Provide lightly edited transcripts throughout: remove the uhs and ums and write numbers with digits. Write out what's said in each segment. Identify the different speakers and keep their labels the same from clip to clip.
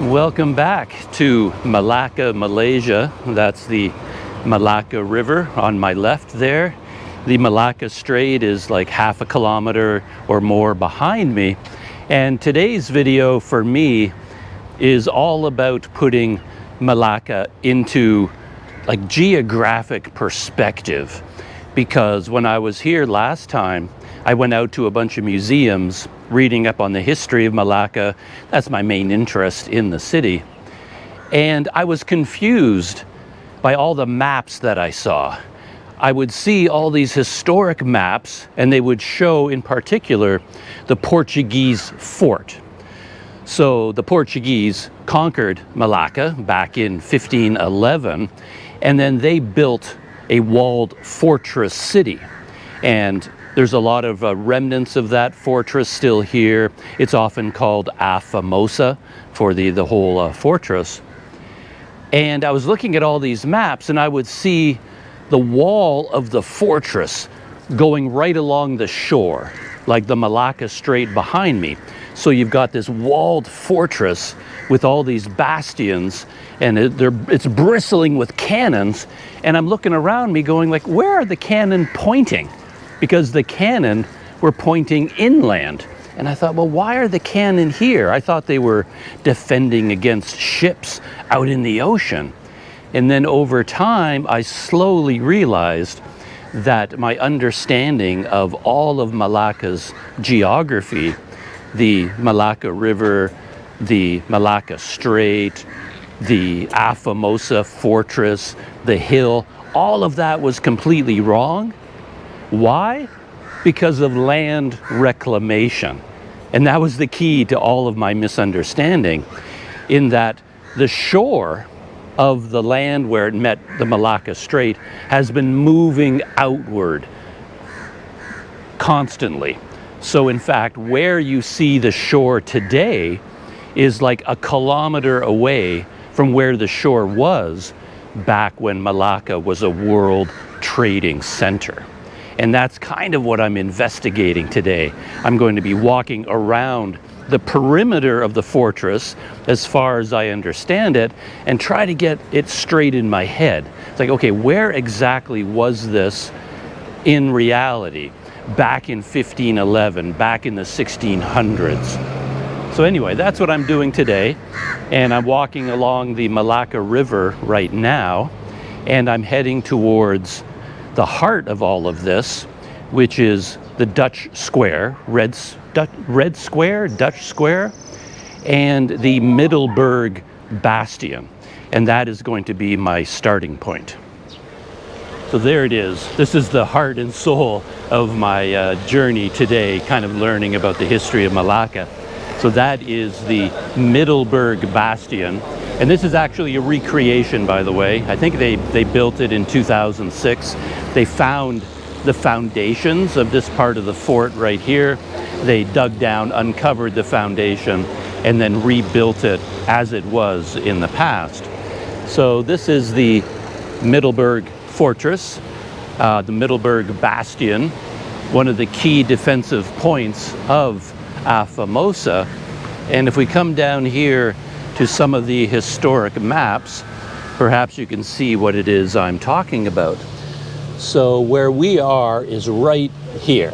Speaker 1: Welcome back to Melaka, Malaysia. That's the Melaka River on my left there. The Malacca Strait is like half a kilometer or more behind me. And today's video for me is all about putting Melaka into like geographic perspective. Because when I was here last time, I went out to a bunch of museums reading up on the history of Melaka. That's my main interest in the city. And I was confused by all the maps that I saw. I would see all these historic maps, and they would show in particular the Portuguese fort. So the Portuguese conquered Melaka back in 1511, and then they built a walled fortress city. And there's a lot of remnants of that fortress still here. It's often called A Famosa for the whole fortress. And I was looking at all these maps, and I would see the wall of the fortress going right along the shore, like the Malacca Strait behind me. So you've got this walled fortress with all these bastions, and it's bristling with cannons. And I'm looking around me going like, where are the cannon pointing? Because the cannon were pointing inland. And I thought, well, why are the cannon here? I thought they were defending against ships out in the ocean. And then over time, I slowly realized that my understanding of all of Malacca's geography, the Malacca River, the Malacca Strait, the A Famosa fortress, the hill, all of that was completely wrong. Why? Because of land reclamation. And that was the key to all of my misunderstanding, in that the shore of the land where it met the Malacca Strait has been moving outward constantly. So in fact, where you see the shore today is like a kilometer away from where the shore was back when Malacca was a world trading center. And that's kind of what I'm investigating today. I'm going to be walking around the perimeter of the fortress as far as I understand it and try to get it straight in my head. It's like, okay, where exactly was this in reality back in 1511, back in the 1600s? So anyway, that's what I'm doing today. And I'm walking along the Malacca River right now, and I'm heading towards the heart of all of this, which is the Dutch Square, Dutch Square, and the Middelburg Bastion. And that is going to be my starting point. So there it is. This is the heart and soul of my journey today, kind of learning about the history of Malacca. So that is the Middleburg Bastion. And this is actually a recreation, by the way. I think they built it in 2006. They found the foundations of this part of the fort right here. They dug down, uncovered the foundation, and then rebuilt it as it was in the past. So this is the Middleburg Fortress, the Middleburg Bastion, one of the key defensive points of A Famosa. And if we come down here to some of the historic maps, perhaps you can see what it is I'm talking about. So where we are is right here.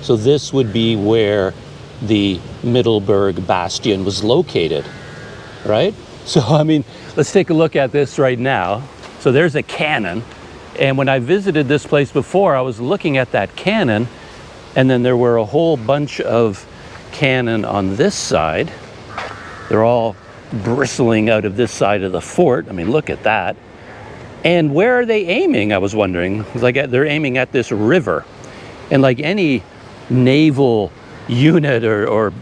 Speaker 1: So this would be where the Middleburg Bastion was located, right? So, I mean, let's take a look at this right now. So there's a cannon. And when I visited this place before, I was looking at that cannon, and then there were a whole bunch of cannon on this side. They're all bristling out of this side of the fort. I mean, look at that. And where are they aiming, I was wondering. It's like they're aiming at this river. And like any naval unit or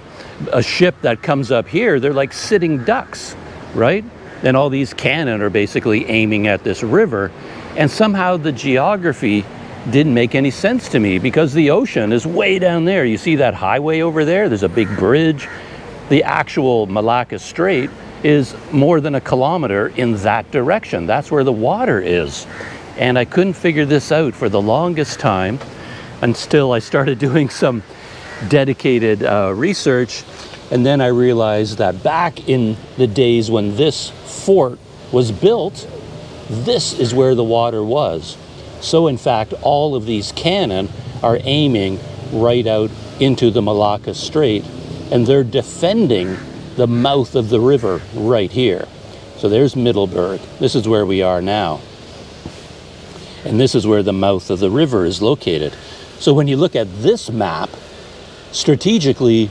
Speaker 1: a ship that comes up here, they're like sitting ducks, right? And all these cannon are basically aiming at this river. And somehow the geography didn't make any sense to me, because the ocean is way down there. You see that highway over there? There's a big bridge. The actual Malacca Strait is more than a kilometer in that direction. That's where the water is. And I couldn't figure this out for the longest time until I started doing some dedicated research And then I realized that back in the days when this fort was built, this is where the water was. So in fact, all of these cannon are aiming right out into the Malacca Strait, and they're defending the mouth of the river right here. So there's Middelburg. This is where we are now. And this is where the mouth of the river is located. So when you look at this map, strategically,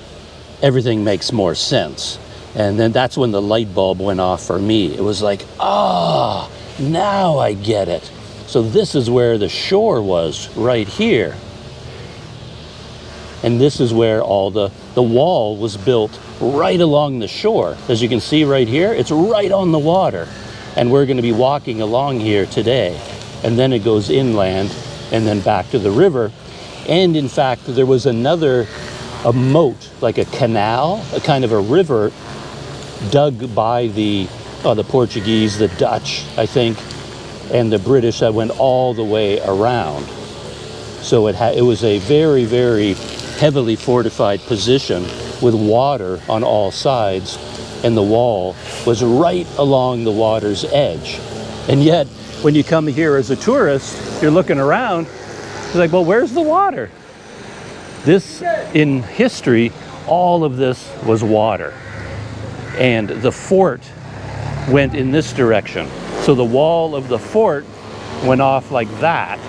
Speaker 1: everything makes more sense. And then that's when the light bulb went off for me. It was like, ah, now I get it. So this is where the shore was, right here. And this is where all the wall was built right along the shore. As you can see right here, it's right on the water. And we're going to be walking along here today. And then it goes inland and then back to the river. And in fact, there was a moat, like a canal, a kind of a river dug by the Portuguese, the Dutch, I think, and the British that went all the way around. So it was a very, very heavily fortified position with water on all sides, and the wall was right along the water's edge. And yet, when you come here as a tourist, you're looking around, you're like, well, where's the water? This, in history, all of this was water. And the fort went in this direction. So the wall of the fort went off like that.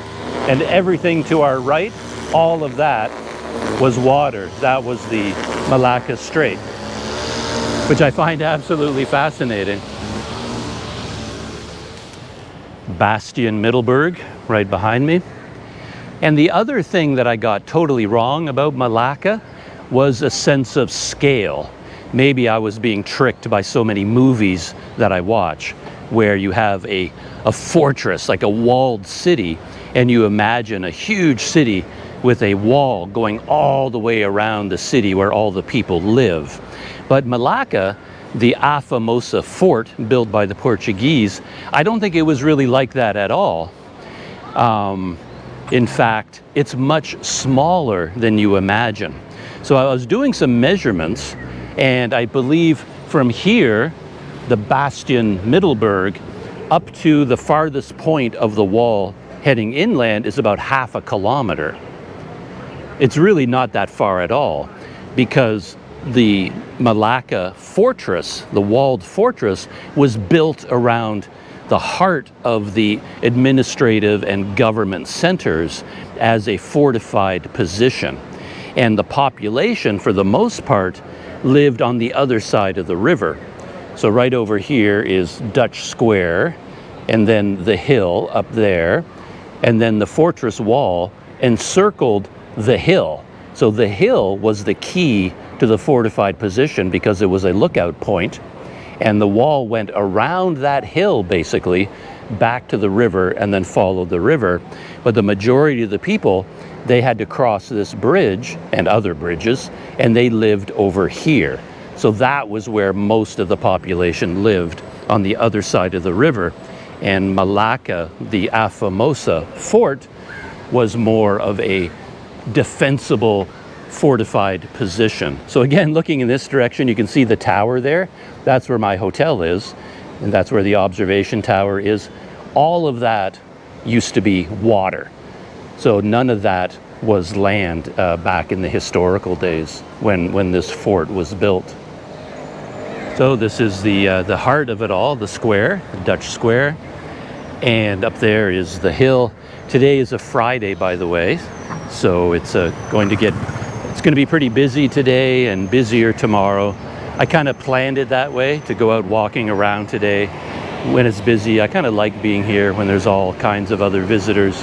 Speaker 1: And everything to our right, all of that was water. That was the Malacca Strait, which I find absolutely fascinating. Bastion Middelburg, right behind me. And the other thing that I got totally wrong about Malacca was a sense of scale. Maybe I was being tricked by so many movies that I watch, where you have a fortress, like a walled city, and you imagine a huge city with a wall going all the way around the city where all the people live. But Malacca, the A Famosa fort built by the Portuguese, I don't think it was really like that at all. In fact, it's much smaller than you imagine. So I was doing some measurements, and I believe from here, the Bastion Middelburg, up to the farthest point of the wall heading inland is about 1/2 kilometer. It's really not that far at all, because the Malacca fortress, the walled fortress, was built around the heart of the administrative and government centers as a fortified position. And the population, for the most part, lived on the other side of the river. So right over here is Dutch Square, and then the hill up there, and then the fortress wall encircled the hill. So the hill was the key to the fortified position because it was a lookout point, and the wall went around that hill basically back to the river and then followed the river. But the majority of the people, they had to cross this bridge and other bridges, and they lived over here. So that was where most of the population lived, on the other side of the river. And Malacca, the A Famosa fort, was more of a defensible, fortified position. So again, looking in this direction, you can see the tower there. That's where my hotel is, and that's where the observation tower is. All of that used to be water. So none of that was land back in the historical days when this fort was built. So this is the heart of it all, the square, the Dutch Square. And up there is the hill. Today is a Friday, by the way, so it's going to be pretty busy today and busier tomorrow. I kind of planned it that way, to go out walking around today when it's busy. I kind of like being here when there's all kinds of other visitors.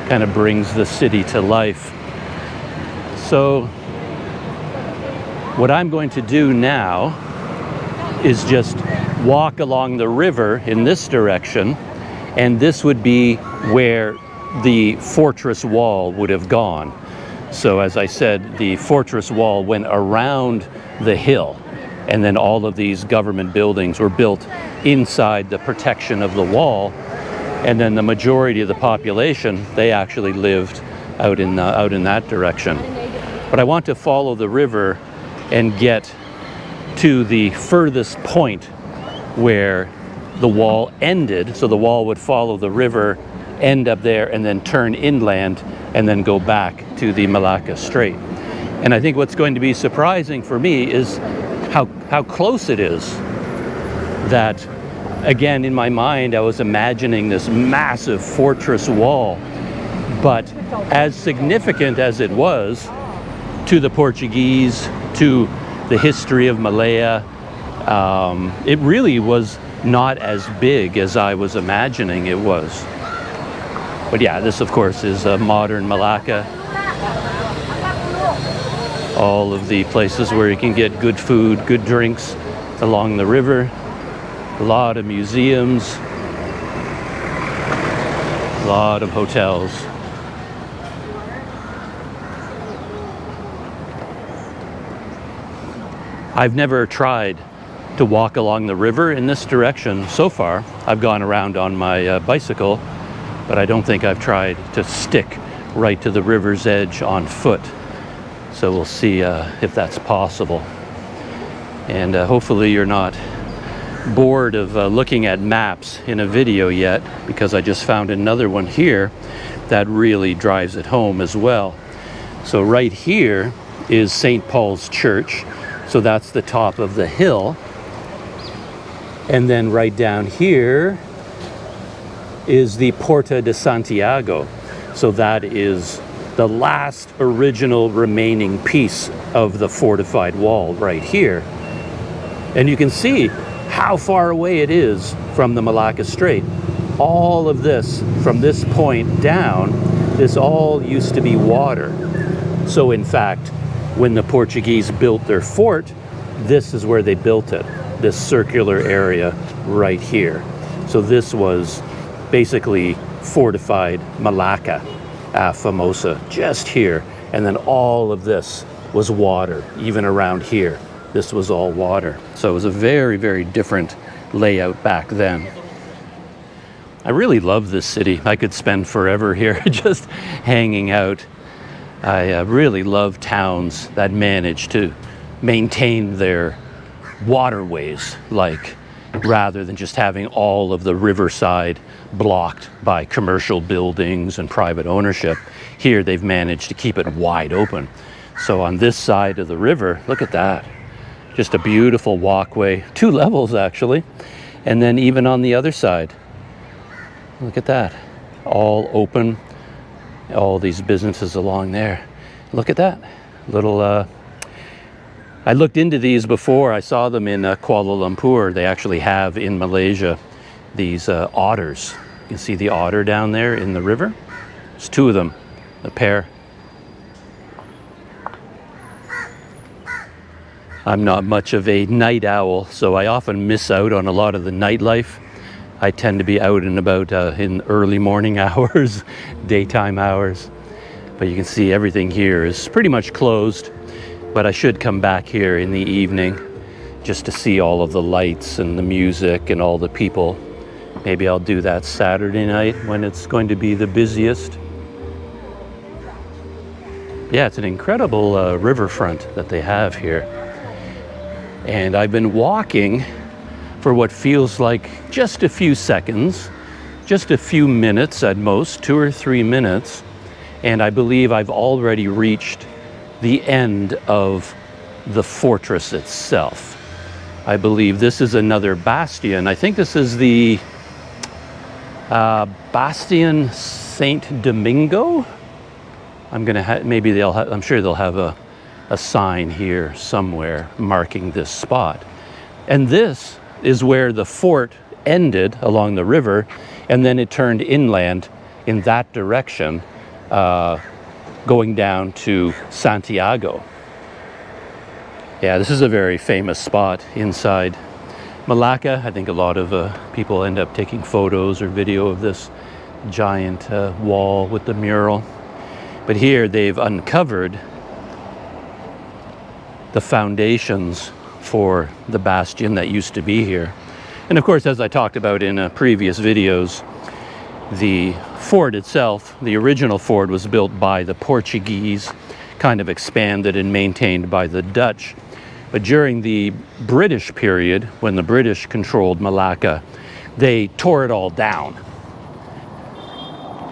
Speaker 1: Kind of brings the city to life. So what I'm going to do now is just walk along the river in this direction, and this would be where the fortress wall would have gone. So as I said, the fortress wall went around the hill, and then all of these government buildings were built inside the protection of the wall, and then the majority of the population, they actually lived out in that direction. But I want to follow the river and get to the furthest point where the wall ended. So the wall would follow the river, end up there, and then turn inland, and then go back to the Malacca Strait. And I think what's going to be surprising for me is how close it is. That, again, in my mind, I was imagining this massive fortress wall, but as significant as it was to the Portuguese, to the history of Malaya, it really was not as big as I was imagining it was. But yeah, this of course is modern Malacca. All of the places where you can get good food, good drinks along the river. A lot of museums. A lot of hotels. I've never tried to walk along the river in this direction so far. I've gone around on my bicycle, but I don't think I've tried to stick right to the river's edge on foot. So we'll see if that's possible. And hopefully you're not bored of looking at maps in a video yet, because I just found another one here that really drives it home as well. So right here is St. Paul's Church. So that's the top of the hill. And then right down here is the Porta de Santiago. So that is the last original remaining piece of the fortified wall right here. And you can see how far away it is from the Malacca Strait. All of this, from this point down, this all used to be water. So in fact, when the Portuguese built their fort, this is where they built it, this circular area right here. So this was basically fortified Melaka, A Famosa, just here. And then all of this was water, even around here. This was all water. So it was a very, very different layout back then. I really love this city. I could spend forever here just hanging out. I really love towns that manage to maintain their waterways, like, rather than just having all of the riverside blocked by commercial buildings and private ownership. Here they've managed to keep it wide open. So on this side of the river, look at that. Just a beautiful walkway, 2 levels actually. And then even on the other side, look at that, all open. All these businesses along there. Look at that little, I looked into these before. I saw them in Kuala Lumpur. They actually have in Malaysia these otters. You can see the otter down there in the river. There's 2 of them, a pair. I'm not much of a night owl, so I often miss out on a lot of the nightlife. I tend to be out and about in early morning hours, daytime hours. But you can see everything here is pretty much closed. But I should come back here in the evening just to see all of the lights and the music and all the people. Maybe I'll do that Saturday night when it's going to be the busiest. Yeah, it's an incredible riverfront that they have here. And I've been walking for what feels like just a few seconds, just a few minutes at most, 2 or 3 minutes, and I believe I've already reached the end of the fortress itself. I believe this is another bastion. I think this is the Bastion St. Domingo. I'm sure they'll have a sign here somewhere marking this spot. And this is where the fort ended along the river, and then it turned inland in that direction, going down to Santiago. Yeah, this is a very famous spot inside Malacca. I think a lot of people end up taking photos or video of this giant wall with the mural. But here they've uncovered the foundations for the bastion that used to be here. And of course, as I talked about in previous videos, the fort itself, the original fort, was built by the Portuguese, kind of expanded and maintained by the Dutch. But during the British period, when the British controlled Malacca, they tore it all down.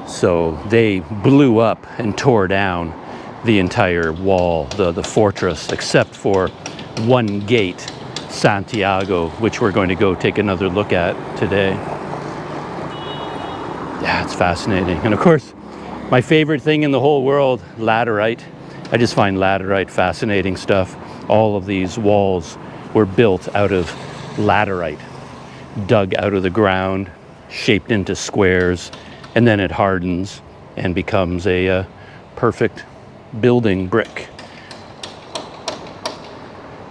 Speaker 1: So they blew up and tore down the entire wall, the fortress, except for one gate, Santiago, which we're going to go take another look at today. Yeah, it's fascinating. And of course, my favorite thing in the whole world, laterite. I just find laterite fascinating stuff. All of these walls were built out of laterite, dug out of the ground, shaped into squares, and then it hardens and becomes a perfect building brick.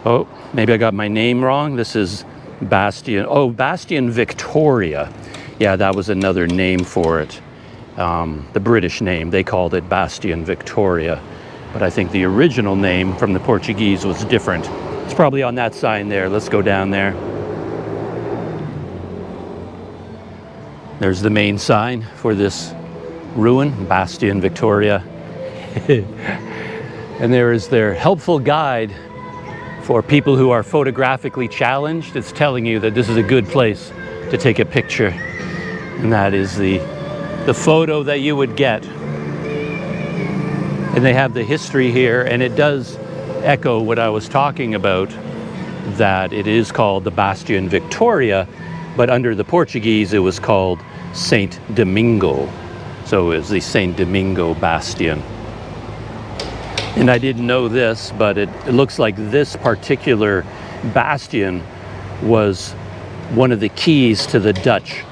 Speaker 1: Oh, maybe I got my name wrong. This is Bastion. Oh, Bastion Victoria. Yeah, that was another name for it. The British name, they called it Bastion Victoria. But I think the original name from the Portuguese was different. It's probably on that sign there. Let's go down there. There's the main sign for this ruin, Bastion Victoria. And there is their helpful guide for people who are photographically challenged. It's telling you that this is a good place to take a picture. And that is the photo that you would get. And they have the history here, and it does echo what I was talking about, that it is called the Bastion Victoria, but under the Portuguese it was called Saint Domingo. So it was the Saint Domingo Bastion. And I didn't know this, but it looks like this particular bastion was one of the keys to the Dutch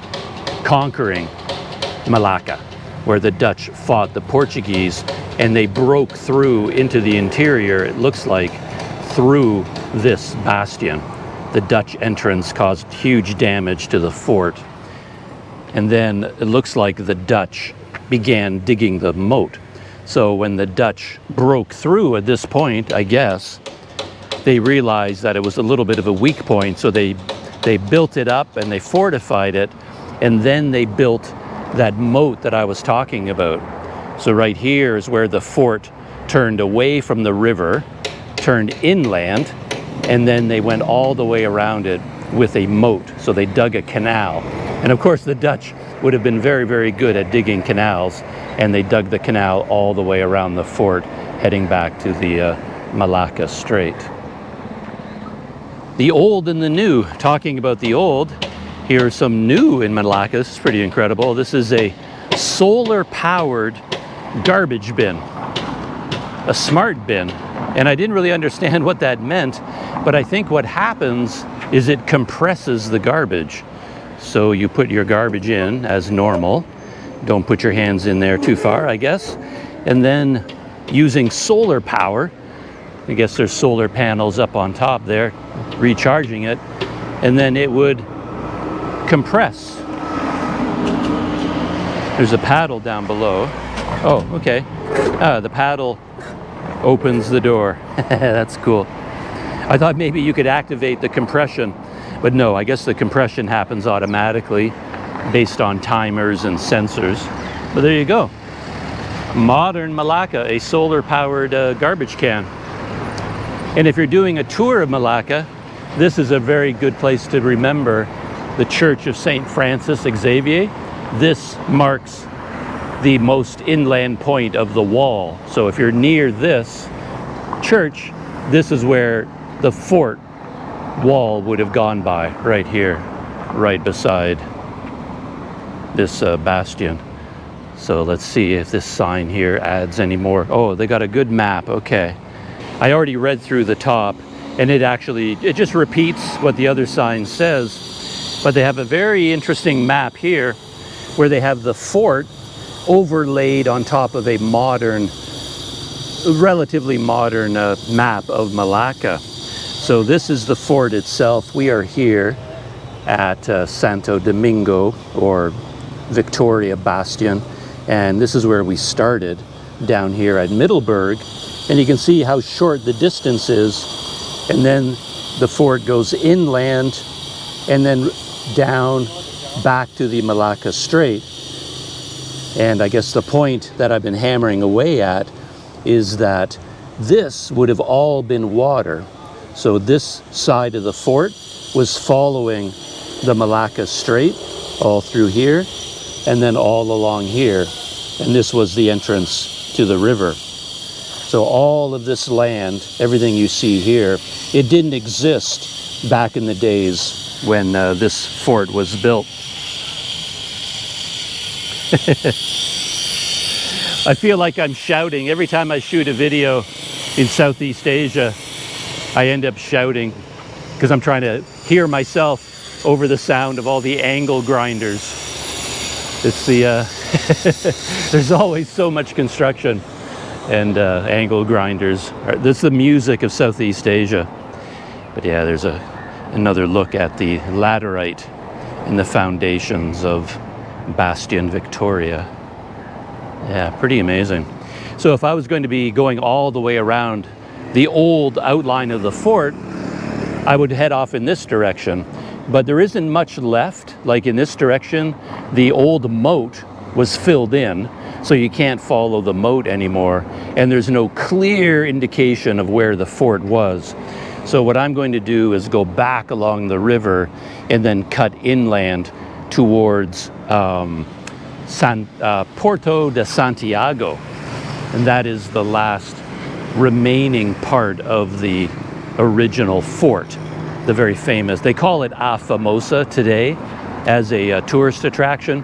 Speaker 1: conquering Malacca, where the Dutch fought the Portuguese and they broke through into the interior, it looks like, through this bastion. The Dutch entrance caused huge damage to the fort. And then it looks like the Dutch began digging the moat. So when the Dutch broke through at this point, I guess, they realized that it was a little bit of a weak point. So they built it up and they fortified it. And then they built that moat that I was talking about. So right here is where the fort turned away from the river, turned inland, and then they went all the way around it with a moat. So they dug a canal. And of course the Dutch would have been very, very good at digging canals, and they dug the canal all the way around the fort, heading back to the Malacca Strait. The old and the new. Talking about the old, here's some new in Malacca. This is pretty incredible. This is a solar-powered garbage bin, a smart bin. And I didn't really understand what that meant, but I think what happens is it compresses the garbage. So you put your garbage in as normal. Don't put your hands in there too far, I guess. And then using solar power, I guess there's solar panels up on top there, recharging it, and then it would compress. There's a paddle down below. Oh, okay. The paddle opens the door. That's cool. I thought maybe you could activate the compression, but no, I guess the compression happens automatically based on timers and sensors. But there you go. Modern Malacca, a solar-powered garbage can. And if you're doing a tour of Malacca, this is a very good place to remember the Church of St. Francis Xavier. This marks the most inland point of the wall. So if you're near this church, this is where the fort wall would have gone by, right here, right beside this bastion. So let's see if this sign here adds any more. Oh, they got a good map. Okay. I already read through the top, and it just repeats what the other sign says, but they have a very interesting map here where they have the fort overlaid on top of a modern, relatively modern map of Malacca. So this is the fort itself. We are here at Santo Domingo, or Victoria Bastion, and this is where we started, down here at Middleburg. And you can see how short the distance is, and then the fort goes inland and then down back to the Malacca Strait. And I guess the point that I've been hammering away at is that this would have all been water So this side of the fort was following the Malacca Strait all through here and then all along here. And this was the entrance to the river. So all of this land, everything you see here, it didn't exist back in the days when this fort was built. I feel like I'm shouting. Every time I shoot a video in Southeast Asia, I end up shouting because I'm trying to hear myself over the sound of all the angle grinders. It's the, there's always so much construction and angle grinders. This is the music of Southeast Asia. But yeah, there's another look at the laterite and the foundations of Bastion Victoria. Yeah, pretty amazing. So if I was going to be going all the way around the old outline of the fort, I would head off in this direction. But there isn't much left. Like in this direction, the old moat was filled in, so you can't follow the moat anymore. And there's no clear indication of where the fort was. So what I'm going to do is go back along the river and then cut inland towards Porta de Santiago. And that is the last remaining part of the original fort, the very famous. They call it A Famosa today as a tourist attraction,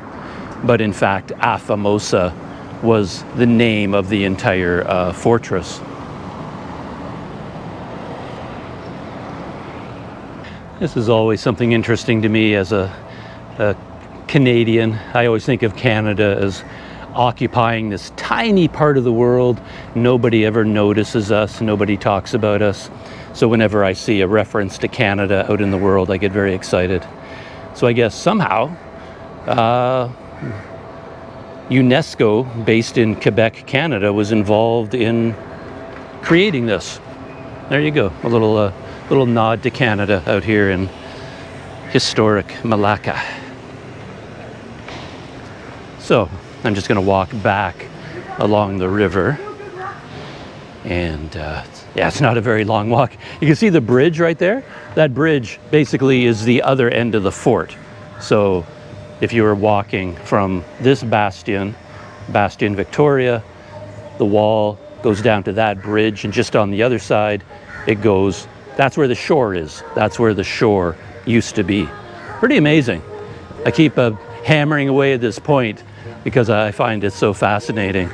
Speaker 1: but in fact, A Famosa was the name of the entire fortress. This is always something interesting to me as a Canadian. I always think of Canada as occupying this tiny part of the world. Nobody ever notices us. Nobody talks about us. So whenever I see a reference to Canada out in the world, I get very excited. So I guess somehow UNESCO, based in Quebec, Canada, was involved in creating this. There you go, a little nod to Canada out here in historic Melaka. So I'm just going to walk back along the river, and yeah, it's not a very long walk. You can see the bridge right there. That bridge basically is the other end of the fort. So if you were walking from this bastion, Bastion Victoria, the wall goes down to that bridge, and just on the other side it goes, that's where the shore is. That's where the shore used to be. Pretty amazing. I keep hammering away at this point because I find it so fascinating,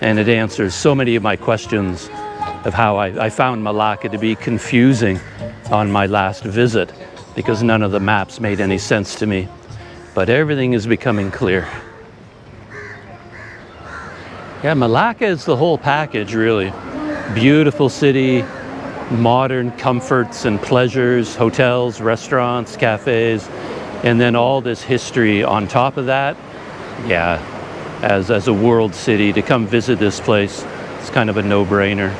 Speaker 1: and it answers so many of my questions of how I found Malacca to be confusing on my last visit because none of the maps made any sense to me. But everything is becoming clear. Yeah, Malacca is the whole package, really. Beautiful city, modern comforts and pleasures, hotels, restaurants, cafes, and then all this history on top of that. Yeah, as a world city, to come visit this place, it's kind of a no-brainer.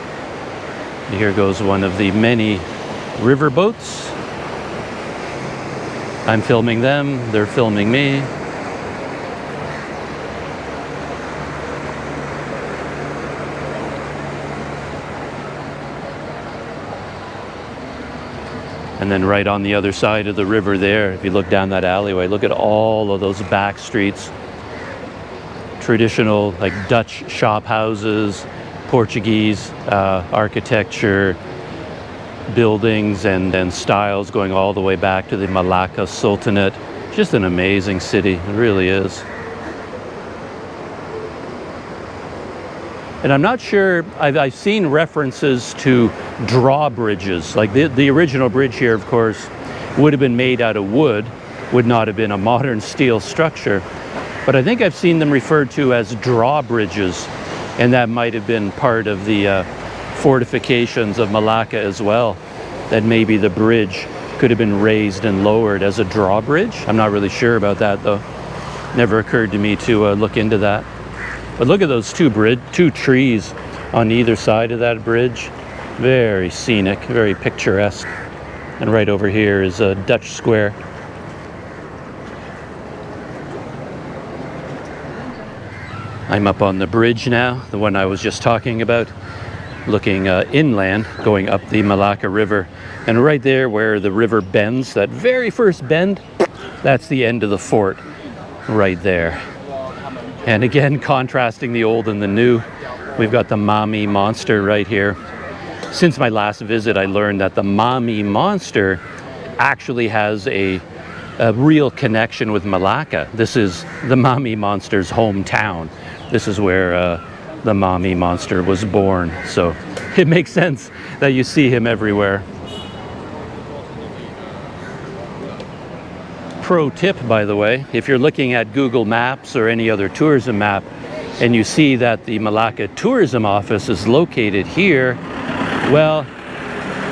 Speaker 1: Here goes one of the many river boats. I'm filming them, they're filming me. And then right on the other side of the river there, if you look down that alleyway, look at all of those back streets. Traditional, like Dutch shop houses, Portuguese architecture, buildings and styles going all the way back to the Malacca Sultanate. Just an amazing city, it really is. And I'm not sure, I've seen references to drawbridges. Like the original bridge here, of course, would have been made out of wood, would not have been a modern steel structure. But I think I've seen them referred to as drawbridges, and that might have been part of the fortifications of Malacca as well, that maybe the bridge could have been raised and lowered as a drawbridge. I'm not really sure about that, though. Never occurred to me to look into that. But look at those two trees on either side of that bridge. Very scenic, very picturesque. And right over here is a Dutch square. I'm up on the bridge now, the one I was just talking about. looking inland, going up the Malacca River. And right there where the river bends, that very first bend, that's the end of the fort right there. And again, contrasting the old and the new, we've got the Mami monster right here. Since my last visit, I learned that the Mami monster actually has a real connection with Melaka. This is the Mami monster's hometown. This is where the Mami monster was born. So it makes sense that you see him everywhere. Pro tip, by the way, if you're looking at Google Maps or any other tourism map and you see that the Malacca Tourism Office is located here, well,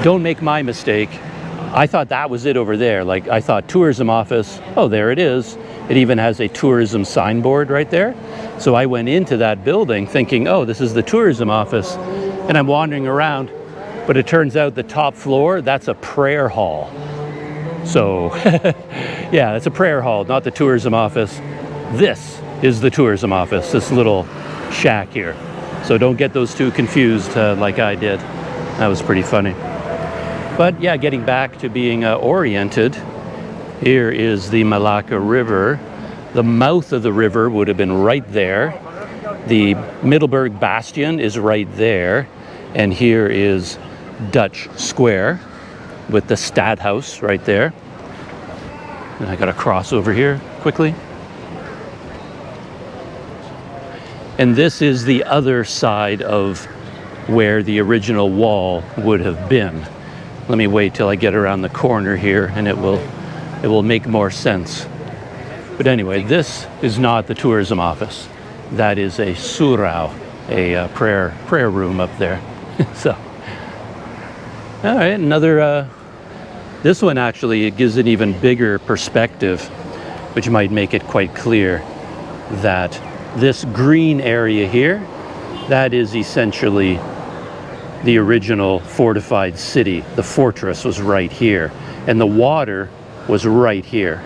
Speaker 1: don't make my mistake. I thought that was it over there. Like, I thought tourism office, oh, there it is. It even has a tourism signboard right there. So I went into that building thinking, oh, this is the tourism office. And I'm wandering around, but it turns out the top floor, that's a prayer hall. So, yeah, it's a prayer hall, not the tourism office. This is the tourism office, this little shack here. So don't get those two confused like I did. That was pretty funny. But yeah, getting back to being oriented, here is the Malacca River. The mouth of the river would have been right there. The Middleburg Bastion is right there. And here is Dutch Square with the Stadhouse right there. And I gotta cross over here quickly. And this is the other side of where the original wall would have been. Let me wait till I get around the corner here and it will make more sense. But anyway, this is not the tourism office. That is a surau, a prayer room up there. So, all right, another, this one actually, it gives an even bigger perspective, which might make it quite clear that this green area here, that is essentially the original fortified city. The fortress was right here, and the water was right here.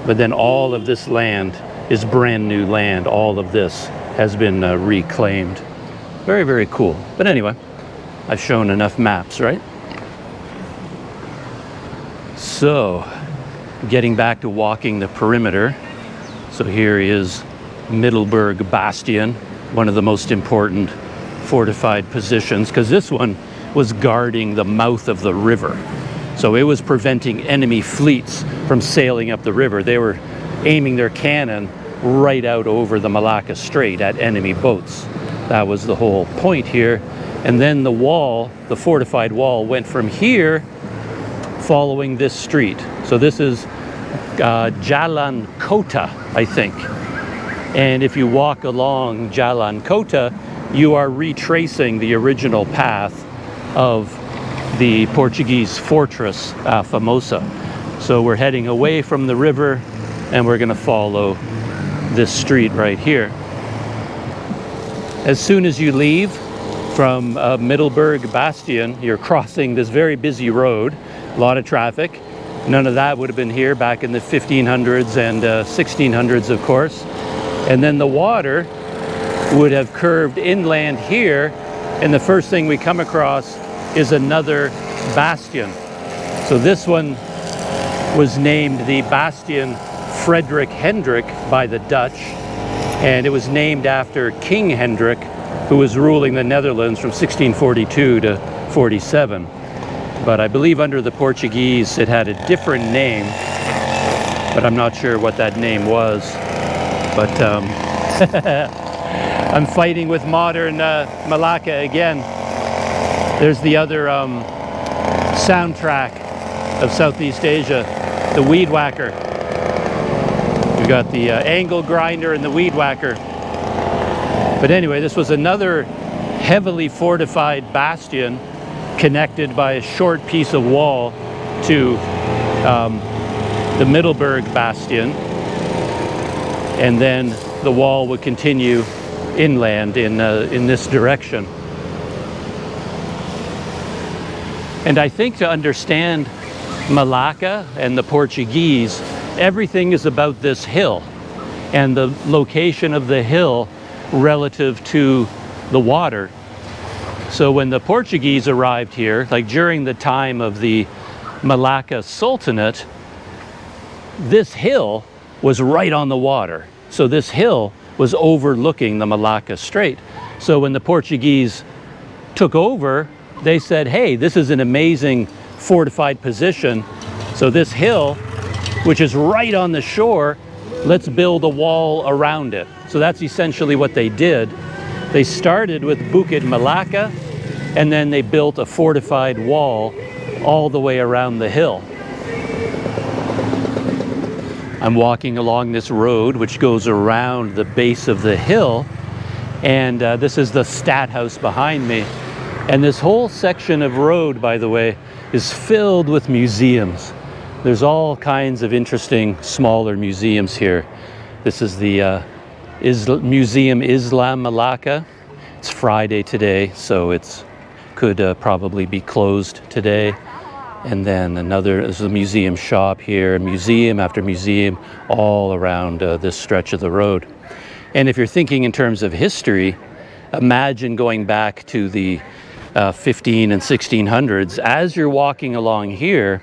Speaker 1: But then all of this land is brand new land. All of this has been reclaimed. Very, very cool. But anyway, I've shown enough maps, right? So, getting back to walking the perimeter. So here is Middleburg Bastion, one of the most important fortified positions, because this one was guarding the mouth of the river. So it was preventing enemy fleets from sailing up the river. They were aiming their cannon right out over the Malacca Strait at enemy boats. That was the whole point here. And then the wall, the fortified wall, went from here following this street. So this is Jalan Kota, I think. And if you walk along Jalan Kota, you are retracing the original path of the Portuguese fortress, A Famosa. So we're heading away from the river and we're going to follow this street right here. As soon as you leave from Middleburg Bastion, you're crossing this very busy road, a lot of traffic. None of that would have been here back in the 1500s and 1600s, of course. And then the water would have curved inland here, and the first thing we come across is another bastion. So this one was named the Bastion Frederik Hendrik by the Dutch, and it was named after King Hendrik, who was ruling the Netherlands from 1642 to 47. But I believe under the Portuguese it had a different name, but I'm not sure what that name was. But I'm fighting with modern Malacca again. There's the other soundtrack of Southeast Asia, the weed whacker. We got the angle grinder and the weed whacker. But anyway, this was another heavily fortified bastion connected by a short piece of wall to the Middleburg Bastion. And then the wall would continue inland in this direction. And I think to understand Malacca and the Portuguese, everything is about this hill and the location of the hill relative to the water So when the Portuguese arrived here, like during the time of the Malacca Sultanate, this hill was right on the water. So this hill was overlooking the Malacca Strait. So when the Portuguese took over, they said, hey, this is an amazing fortified position. So this hill, which is right on the shore, let's build a wall around it. So that's essentially what they did. They started with Bukit Malacca, and then they built a fortified wall all the way around the hill. I'm walking along this road which goes around the base of the hill, and this is the Stadthouse behind me. And this whole section of road, by the way, is filled with museums. There's all kinds of interesting smaller museums here. This is the Museum Islam Melaka. It's Friday today, so it's could probably be closed today. And then there's a museum shop here, museum after museum, all around this stretch of the road. And if you're thinking in terms of history, imagine going back to the 15 and 1600s. As you're walking along here,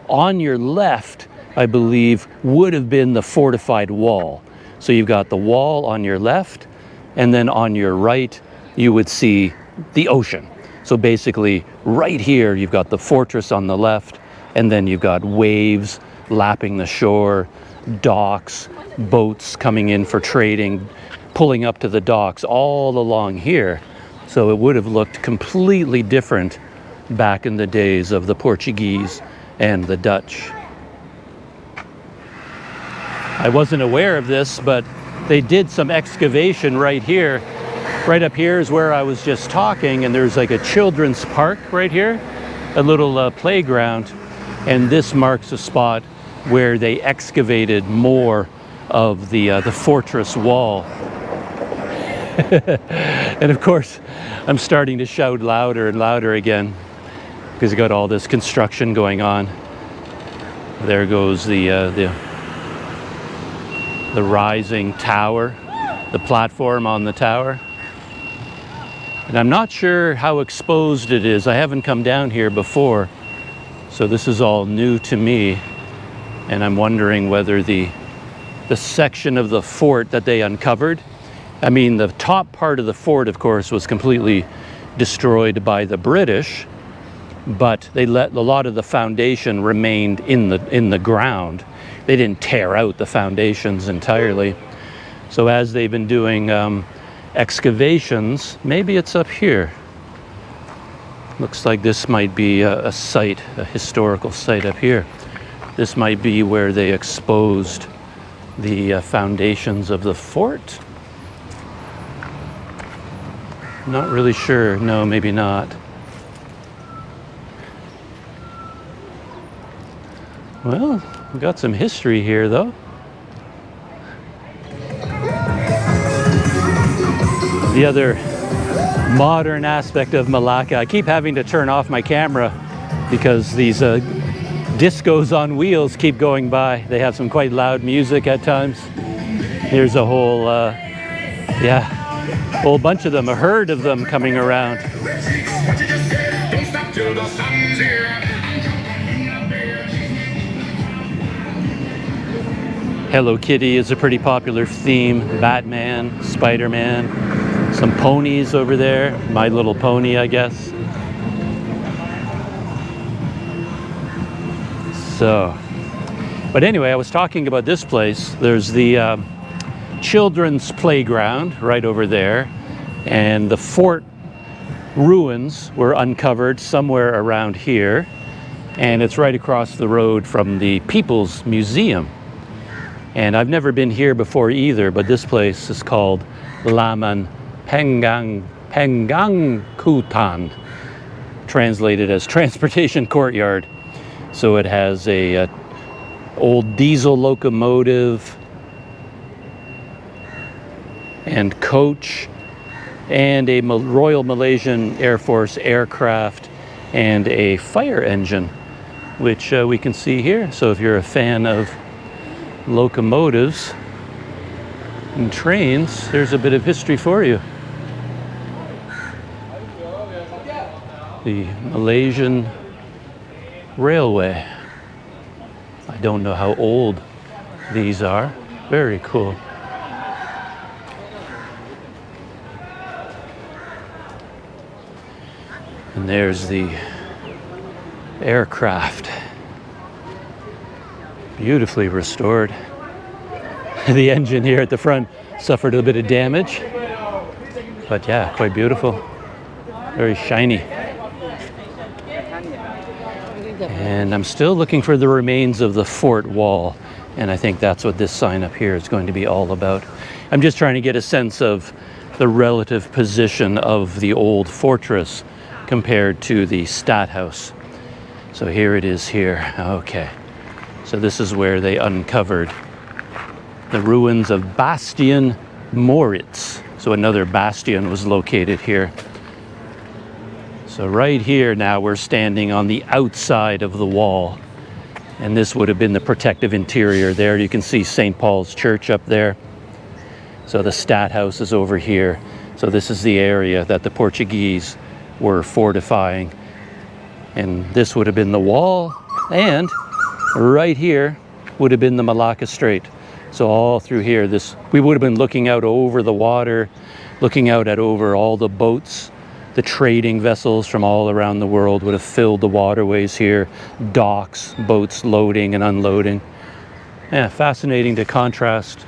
Speaker 1: on your left, I believe, would have been the fortified wall. So you've got the wall on your left, and then on your right, you would see the ocean. So basically, right here, you've got the fortress on the left, and then you've got waves lapping the shore, docks, boats coming in for trading, pulling up to the docks all along here. So it would have looked completely different back in the days of the Portuguese and the Dutch. I wasn't aware of this, but they did some excavation right here. Right up here is where I was just talking, and there's like a children's park right here, a little playground, and this marks a spot where they excavated more of the fortress wall. And of course, I'm starting to shout louder and louder again because you got all this construction going on. There goes the rising tower, the platform on the tower. And I'm not sure how exposed it is. I haven't come down here before, so this is all new to me. And I'm wondering whether the section of the fort that they uncovered, I mean, the top part of the fort, of course, was completely destroyed by the British, but they let a lot of the foundation remained in the ground. They didn't tear out the foundations entirely. So as they've been doing excavations, maybe it's up here. Looks like this might be a site, a historical site up here. This might be where they exposed the foundations of the fort. Not really sure. No, maybe not. Well, we've got some history here, though. The other modern aspect of Melaka, I keep having to turn off my camera because these discos on wheels keep going by. They have some quite loud music at times. Here's a whole, whole bunch of them, a herd of them coming around. Hello Kitty is a pretty popular theme. Batman, Spider-Man, some ponies over there. My Little Pony, I guess. So, but anyway, I was talking about this place. There's the children's playground right over there, and the fort ruins were uncovered somewhere around here, and it's right across the road from the People's Museum. And I've never been here before either, but this place is called Laman Pengangkutan, translated as Transportation Courtyard. So it has a old diesel locomotive and coach and a Royal Malaysian Air Force aircraft and a fire engine, which we can see here. So if you're a fan of locomotives and trains, there's a bit of history for you. The Malaysian Railway. I don't know how old these are. Very cool. And there's the aircraft. Beautifully restored. The engine here at the front suffered a bit of damage. But yeah, quite beautiful. Very shiny. And I'm still looking for the remains of the fort wall. And I think that's what this sign up here is going to be all about. I'm just trying to get a sense of the relative position of the old fortress compared to the Stadthouse. So here it is here. Okay. So this is where they uncovered the ruins of Bastion Mauritz. So another bastion was located here. So right here now we're standing on the outside of the wall. And this would have been the protective interior there. You can see St. Paul's Church up there. So the Stadthouse is over here. So this is the area that the Portuguese were fortifying. And this would have been the wall. And right here would have been the Malacca Strait. So all through here, we would have been looking out over the water, looking out at over all the boats. The trading vessels from all around the world would have filled the waterways here, docks, boats loading and unloading. Yeah, fascinating to contrast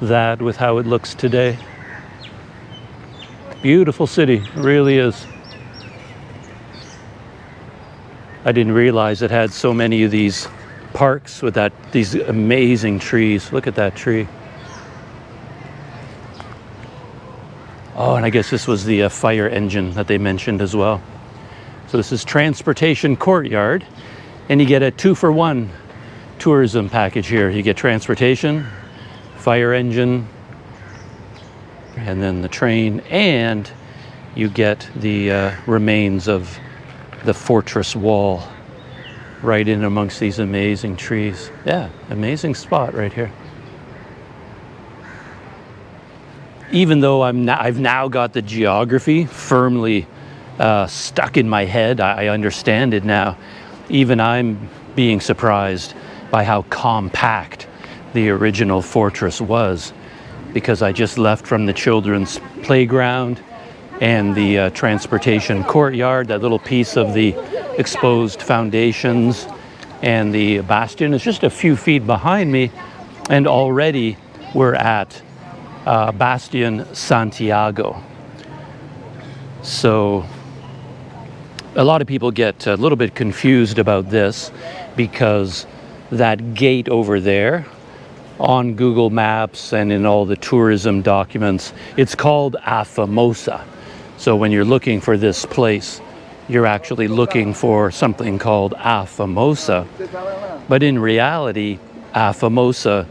Speaker 1: that with how it looks today. Beautiful city, really is. I didn't realize it had so many of these parks with these amazing trees. Look at that tree. Oh, and I guess this was the fire engine that they mentioned as well. So this is Transportation Courtyard, and you get a 2-for-1 tourism package here. You get transportation, fire engine, and then the train, and you get the remains of the fortress wall right in amongst these amazing trees. Yeah, amazing spot right here. Even though I've now got the geography firmly stuck in my head, I understand it now. Even I'm being surprised by how compact the original fortress was, because I just left from the children's playground and the transportation courtyard, that little piece of the exposed foundations, and the bastion is just a few feet behind me, and already we're at Bastion Santiago. So a lot of people get a little bit confused about this, because that gate over there on Google Maps and in all the tourism documents, it's called A Famosa. So when you're looking for this place, you're actually looking for something called A Famosa. But in reality, A Famosa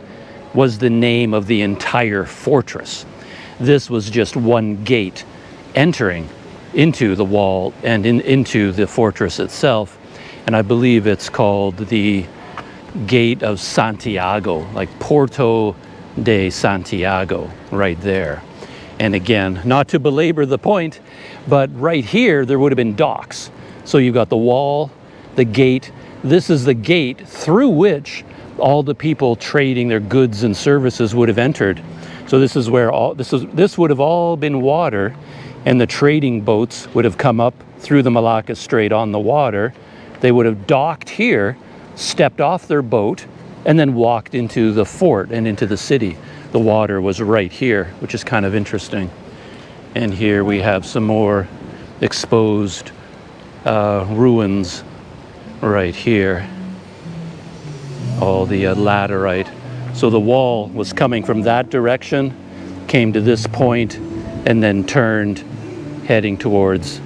Speaker 1: was the name of the entire fortress. This was just one gate entering into the wall and into the fortress itself. And I believe it's called the Gate of Santiago, like Porta de Santiago, right there. And again, not to belabor the point, but right here there would have been docks. So you've got the wall, the gate. This is the gate through which all the people trading their goods and services would have entered. So this is where this would have all been water, and the trading boats would have come up through the Malacca Strait on the water. They would have docked here, stepped off their boat, and then walked into the fort and into the city. The water was right here, which is kind of interesting. And here we have some more exposed ruins right here. All the laterite. So the wall was coming from that direction, came to this point, and then turned, heading towards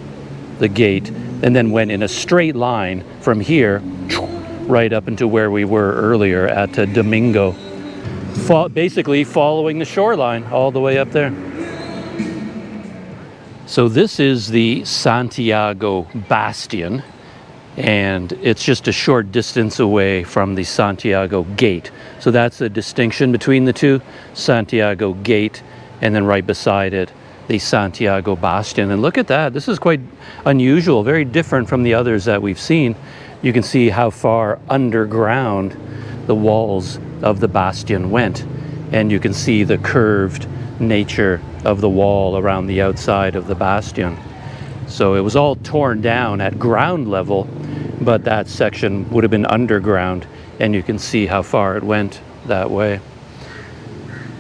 Speaker 1: the gate, and then went in a straight line from here right up into where we were earlier at Domingo, basically following the shoreline all the way up there. So this is the Santiago Bastion, and it's just a short distance away from the Santiago Gate. So that's the distinction between the two, Santiago Gate, and then right beside it, the Santiago Bastion. And look at that, this is quite unusual, very different from the others that we've seen. You can see how far underground the walls of the bastion went, and you can see the curved nature of the wall around the outside of the bastion. So it was all torn down at ground level, but that section would have been underground, and you can see how far it went that way.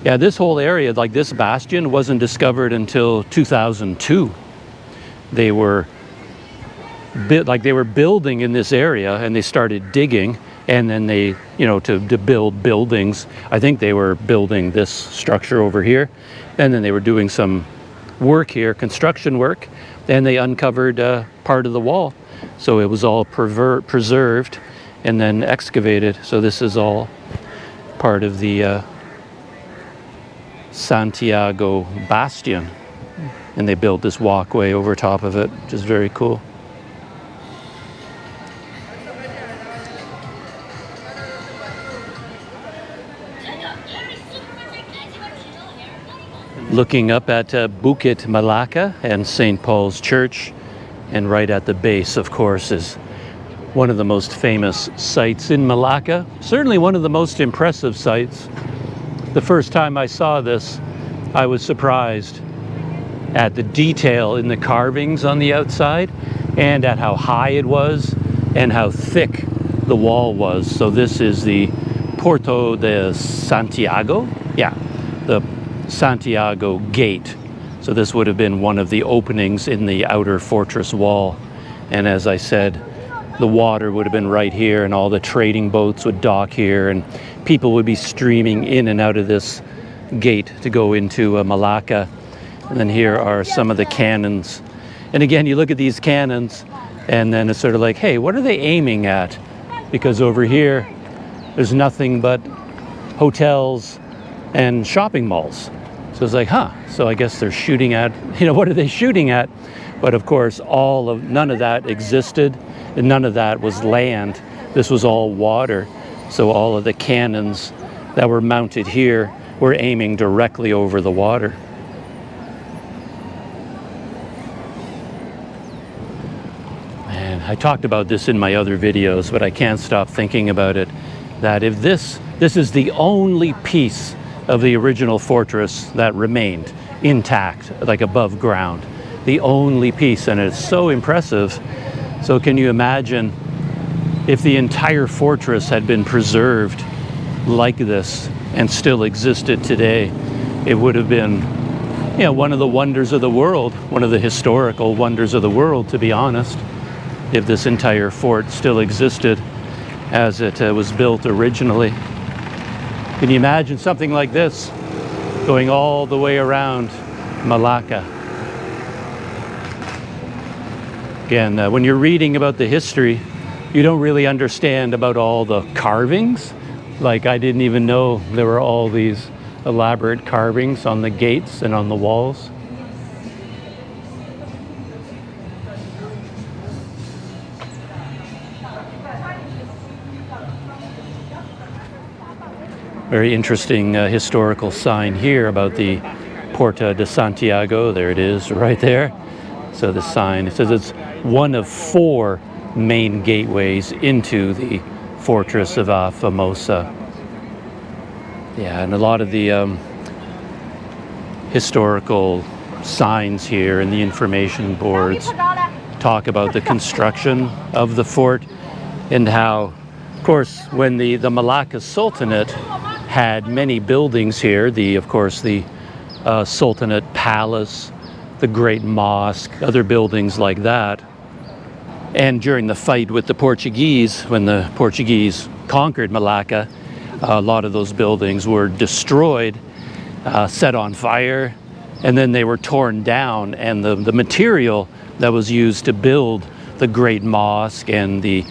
Speaker 1: Yeah, this whole area, like this bastion, wasn't discovered until 2002. They were building in this area, and they started digging, and then they, to build buildings. I think they were building this structure over here, and then they were doing some work here, construction work, and they uncovered part of the wall. So it was all preserved and then excavated. So this is all part of the Santiago Bastion, and they built this walkway over top of it, which is very cool. Looking up at Bukit Melaka and St. Paul's Church, and right at the base, of course, is one of the most famous sites in Melaka, certainly one of the most impressive sites. The first time I saw this, I was surprised at the detail in the carvings on the outside, and at how high it was and how thick the wall was. So this is the Porta de Santiago, the Santiago gate. So this would have been one of the openings in the outer fortress wall. And as I said, the water would have been right here, and all the trading boats would dock here, and people would be streaming in and out of this gate to go into Malacca. And then here are some of the cannons. And again, you look at these cannons, and then it's sort of like, hey, what are they aiming at? Because over here, there's nothing but hotels and shopping malls. So it's like, so I guess they're shooting at, what are they shooting at? But of course, none of that existed, and none of that was land. This was all water. So all of the cannons that were mounted here were aiming directly over the water. And I talked about this in my other videos, but I can't stop thinking about it, that if this is the only piece of the original fortress that remained intact, like above ground, the only piece, and it's so impressive. So can you imagine if the entire fortress had been preserved like this and still existed today? It would have been, one of the wonders of the world, one of the historical wonders of the world, to be honest, if this entire fort still existed as it was built originally. Can you imagine something like this going all the way around Malacca? Again, when you're reading about the history, you don't really understand about all the carvings. Like, I didn't even know there were all these elaborate carvings on the gates and on the walls. Very interesting historical sign here about the Porta de Santiago. There it is, right there. So the sign, it says it's one of 4 main gateways into the fortress of A Famosa. Yeah, and a lot of the historical signs here and the information boards talk about the construction of the fort, and how, of course, when the Malacca Sultanate had many buildings here, of course the Sultanate Palace, the Great Mosque, other buildings like that. And during the fight with the Portuguese, when the Portuguese conquered Malacca, a lot of those buildings were destroyed, set on fire, and then they were torn down, and the material that was used to build the Great Mosque and the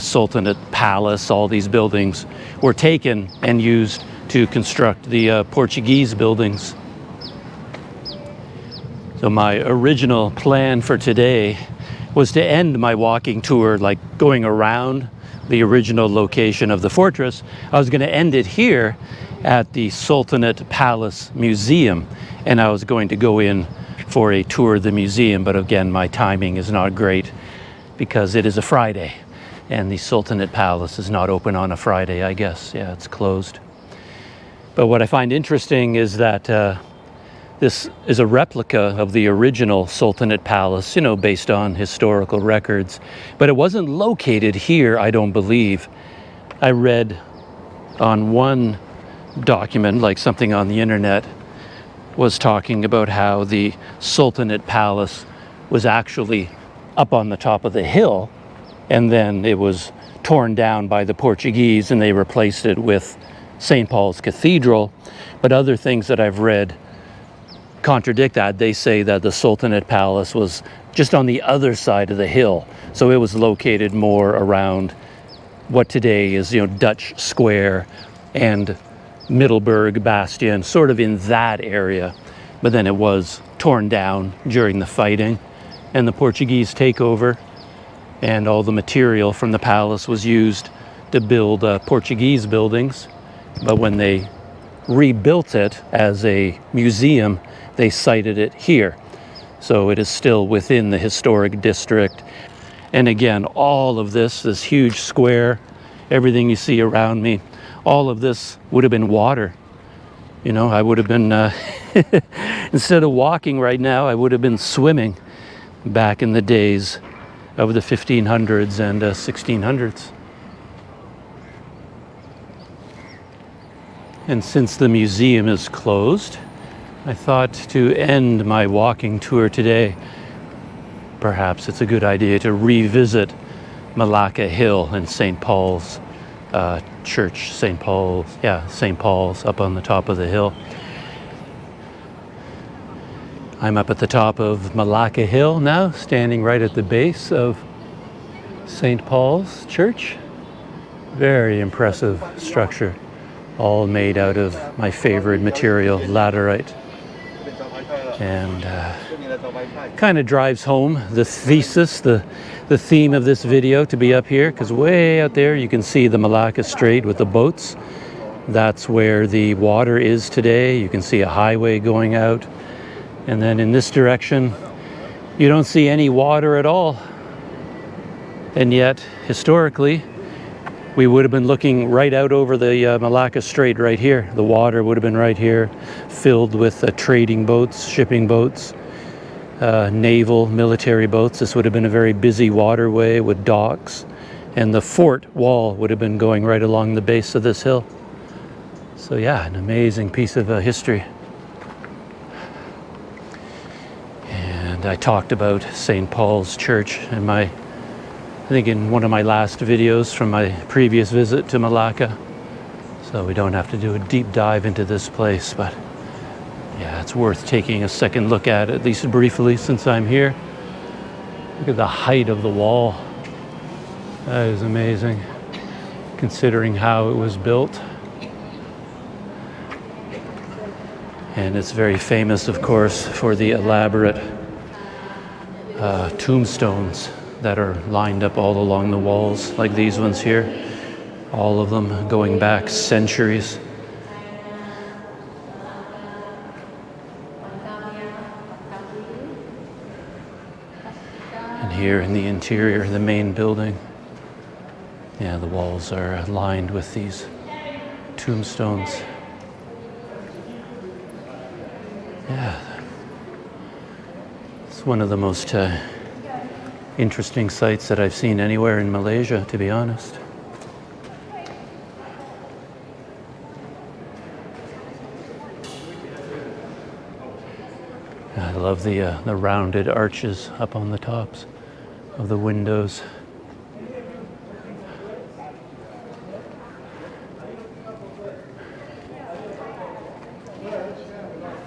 Speaker 1: Sultanate Palace, all these buildings were taken and used to construct the Portuguese buildings. So my original plan for today was to end my walking tour, like going around the original location of the fortress. I was going to end it here at the Sultanate Palace Museum, and I was going to go in for a tour of the museum, but again, my timing is not great because it is a Friday, and the Sultanate Palace is not open on a Friday, I guess. Yeah, it's closed. But what I find interesting is that this is a replica of the original Sultanate Palace, you know, based on historical records. But it wasn't located here, I don't believe. I read on one document, like something on the internet, was talking about how the Sultanate Palace was actually up on the top of the hill, and then it was torn down by the Portuguese and they replaced it with St. Paul's Cathedral. But other things that I've read contradict that. They say that the Sultanate Palace was just on the other side of the hill, so it was located more around what today is, you know, Dutch Square and Middelburg Bastion, sort of in that area. But then it was torn down during the fighting and the Portuguese takeover, and all the material from the palace was used to build Portuguese buildings. But when they rebuilt it as a museum, they sited it here. So it is still within the historic district. And again, all of this huge square, everything you see around me, all of this would have been water. You know, I would have been, instead of walking right now, I would have been swimming back in the days of the 1500s and 1600s. And since the museum is closed, I thought to end my walking tour today, perhaps it's a good idea to revisit Melaka Hill and St. Paul's Church. St. Paul's up on the top of the hill. I'm up at the top of Melaka Hill now, standing right at the base of St. Paul's Church. Very impressive structure, all made out of my favorite material, laterite. And kind of drives home the thesis, the theme of this video, to be up here, because way out there you can see the Malacca Strait with the boats. That's where the water is today. You can see a highway going out. And then in this direction, you don't see any water at all. And yet, historically, we would have been looking right out over the Malacca Strait right here. The water would have been right here, filled with trading boats, shipping boats, naval, military boats. This would have been a very busy waterway with docks. And the fort wall would have been going right along the base of this hill. So yeah, an amazing piece of history. And I talked about St. Paul's Church in I think in one of my last videos from my previous visit to Melaka. So we don't have to do a deep dive into this place, but yeah, it's worth taking a second look at least briefly, since I'm here. Look at the height of the wall. That is amazing, considering how it was built. And it's very famous, of course, for the elaborate tombstones that are lined up all along the walls, like these ones here. All of them going back centuries. And here in the interior, the main building, yeah, the walls are lined with these tombstones. Yeah, it's one of the most interesting sights that I've seen anywhere in Malaysia, to be honest. I love the rounded arches up on the tops of the windows.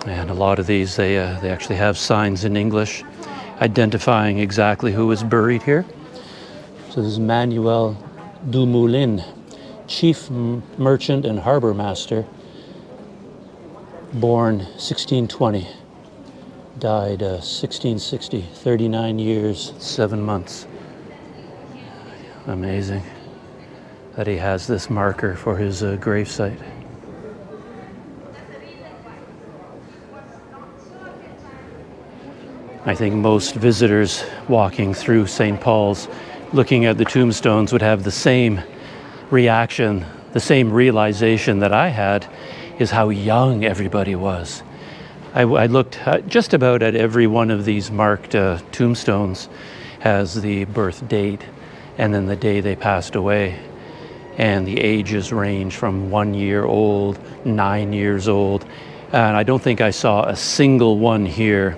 Speaker 1: And a lot of these, they actually have signs in English identifying exactly who was buried here. So this is Manuel Dumoulin, chief merchant and harbor master, born 1620, died 1660, 39 years, 7 months. Amazing. that he has this marker for his gravesite. I think most visitors walking through St. Paul's, looking at the tombstones, would have the same reaction, the same realization that I had, is how young everybody was. I looked just about at every one of these marked tombstones has the birth date and then the day they passed away. And the ages range from 1 year old, 9 years old. And I don't think I saw a single one here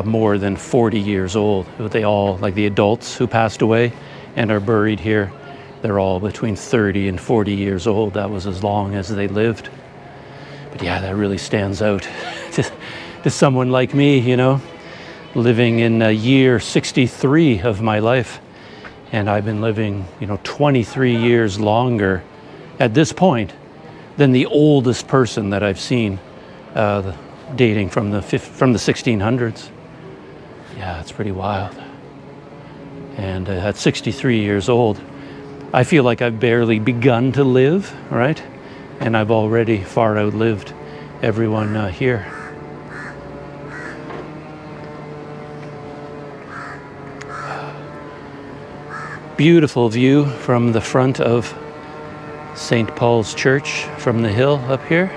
Speaker 1: more than 40 years old. They all, like the adults who passed away and are buried here, they're all between 30 and 40 years old. That was as long as they lived. But yeah, that really stands out to someone like me, you know, living in year 63 of my life. And I've been living, you know, 23 years longer at this point than the oldest person that I've seen, dating from the 1600s. Yeah, it's pretty wild. And at 63 years old, I feel like I've barely begun to live, right? And I've already far outlived everyone here. Beautiful view from the front of St. Paul's Church from the hill up here.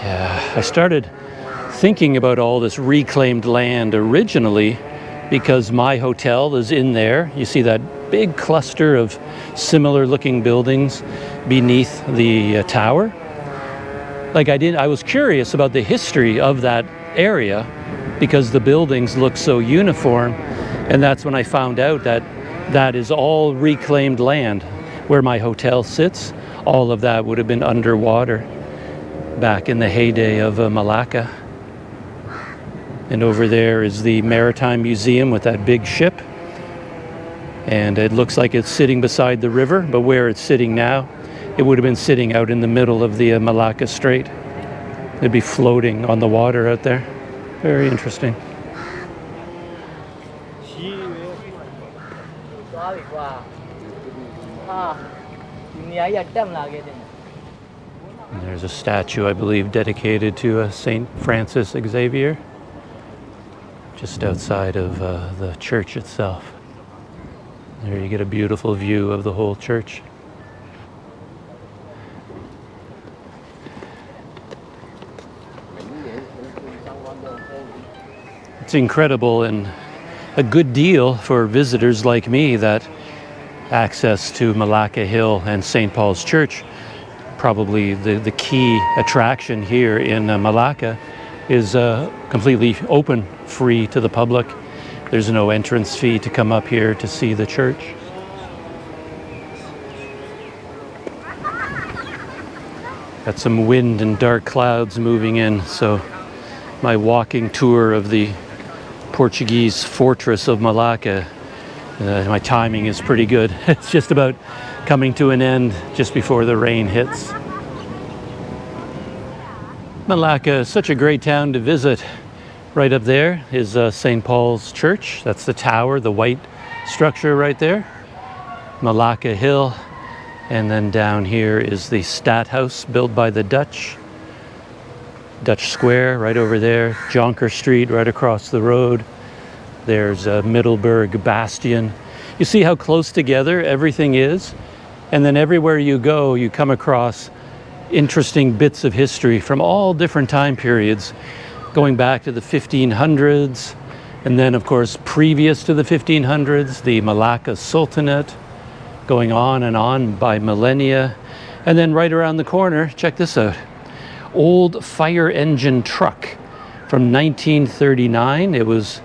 Speaker 1: Yeah, I started thinking about all this reclaimed land originally because my hotel is in there. You see that big cluster of similar looking buildings beneath the tower. Like I was curious about the history of that area because the buildings look so uniform, and that's when I found out that that is all reclaimed land. Where my hotel sits, all of that would have been underwater back in the heyday of Melaka. And over there is the Maritime Museum with that big ship, and it looks like it's sitting beside the river, but where it's sitting now, it would have been sitting out in the middle of the Malacca Strait. It'd be floating on the water out there. Very interesting. And there's a statue, I believe, dedicated to St. Francis Xavier, just outside of the church itself. There you get a beautiful view of the whole church. It's incredible and a good deal for visitors like me that access to Melaka Hill and St. Paul's Church, probably the key attraction here in Melaka, is completely open, free to the public. There's no entrance fee to come up here to see the church. Got some wind and dark clouds moving in, so my walking tour of the Portuguese fortress of Melaka, my timing is pretty good. It's just about coming to an end just before the rain hits. Melaka is such a great town to visit. Right up there is St. Paul's Church. That's the tower, the white structure right there. Melaka Hill. And then down here is the Stadhuis built by the Dutch. Dutch Square right over there. Jonker Street right across the road. There's Middelburg Bastion. You see how close together everything is? And then everywhere you go, you come across interesting bits of history from all different time periods, going back to the 1500s, and then of course previous to the 1500s, the Malacca Sultanate, going on by millennia. And then right around the corner, check this out, old fire engine truck from 1939. It was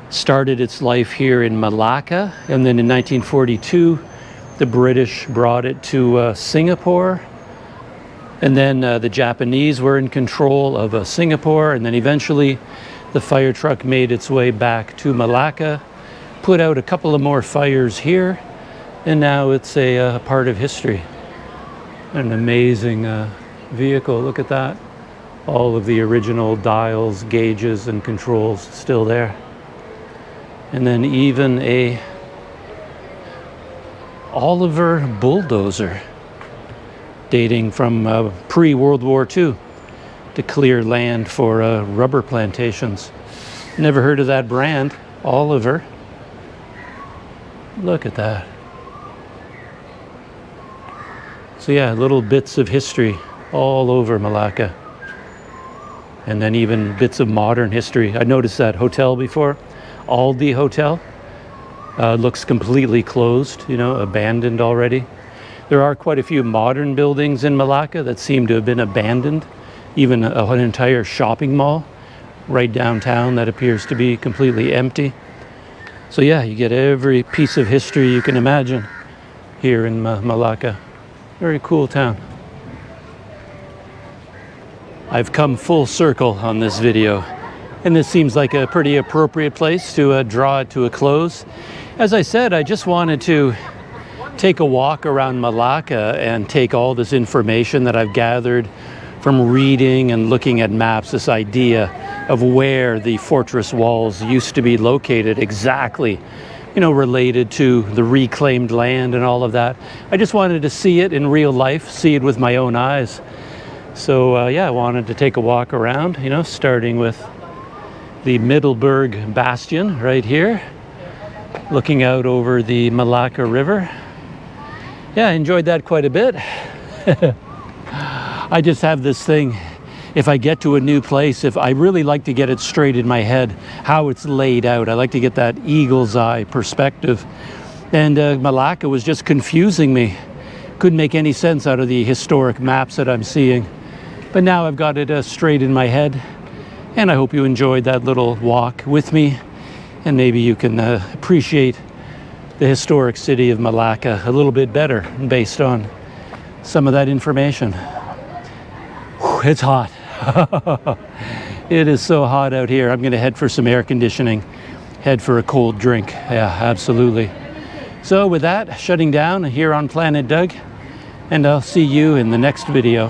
Speaker 1: started its life here in Melaka, and then in 1942 the British brought it to Singapore, and then the Japanese were in control of Singapore, and then eventually the fire truck made its way back to Melaka, put out a couple of more fires here, and now it's a part of history. An amazing vehicle, look at that. All of the original dials, gauges, and controls still there. And then even a Oliver bulldozer dating from pre-World War II to clear land for rubber plantations. Never heard of that brand, Oliver. Look at that. So yeah, little bits of history all over Malacca. And then even bits of modern history. I noticed that hotel before, Aldi Hotel, looks completely closed, you know, abandoned already. There are quite a few modern buildings in Malacca that seem to have been abandoned. Even an entire shopping mall right downtown that appears to be completely empty. So yeah, you get every piece of history you can imagine here in Malacca. Very cool town. I've come full circle on this video, and this seems like a pretty appropriate place to draw it to a close. As I said, I just wanted to take a walk around Malacca and take all this information that I've gathered from reading and looking at maps, this idea of where the fortress walls used to be located exactly, you know, related to the reclaimed land and all of that. I just wanted to see it in real life, see it with my own eyes. So yeah, I wanted to take a walk around, you know, starting with the Middleburg Bastion right here, looking out over the Melaka River. Yeah, I enjoyed that quite a bit. I just have this thing, if I get to a new place, if I really like to get it straight in my head, how it's laid out. I like to get that eagle's eye perspective. And Malacca was just confusing me. Couldn't make any sense out of the historic maps that I'm seeing. But now I've got it straight in my head. And I hope you enjoyed that little walk with me. And maybe you can appreciate the historic city of Malacca a little bit better based on some of that information. Whew, it's hot. It is so hot out here. I'm going to head for some air conditioning, head for a cold drink. Yeah, absolutely. So with that, shutting down here on Planet Doug, and I'll see you in the next video.